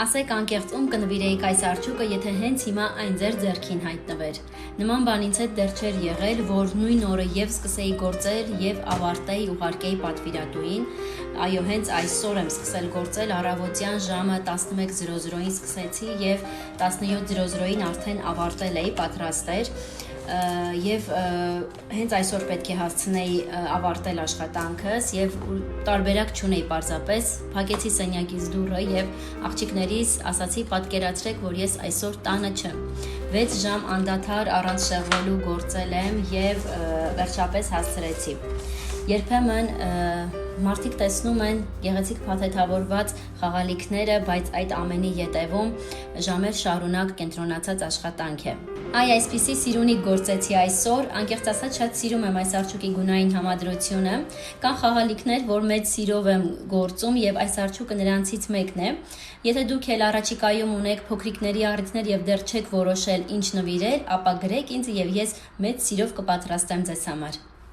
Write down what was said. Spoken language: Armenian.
Ասեք անկեղծ կնվիրեիք այս արջուկը, եթե հենց հիմա այն ձեր ձեռքին հայտնվեր։ Նման բան ինձ հետ դեռ չէր եղել, որ նույն օրը եւ սկսեի գործել եւ ավարտեի ուղարկեի պատվիրատուին։ Այո, հենց այսօր եմ սկսել գործել, առավոտյան ժամը 11:00-ին սկսեցի եւ 17:00-ին արդեն ավարտել էի, պատրաստ էր։ Եվ հենց այսօր պետք է հասցնեի ավարտել աշխատանքս եւ տարբերակ չունեի պարզապես փակեցի սենյակից դուռը եւ աղջիկներիս ասացի պատկերացրեք, որ ես այսօր տանը չեմ։ 6 ժամ անդադար առանց շեղվելու գործել եմ եւ վերջապես հասցրեցի։ Երբեմն մարդիկ տեսնում են գեղեցիկ փաթեթավորված խաղալիքները, բայց այդ ամենի ետևում ժամեր շարունակ կենտրոնացած աշխատանք է։ Այսպիսի սիրունիկ գործեցի այսօր, անկեղծ ասած շատ սիրում եմ այս արջուկի գունային համադրությունը, կան խաղալիքներ, որ մեծ սիրով եմ գործում եւ այս արջուկը նրանցից մեկն է։ Եթե դուք էլ առաջիկայում ունեք փոքրիկների առիթներ եւ դեռ չեք որոշել ինչ նվիրել, ապա գրեք ինձ եւ ես մեծ սիրով կպատրաստեմ ձեզ համար։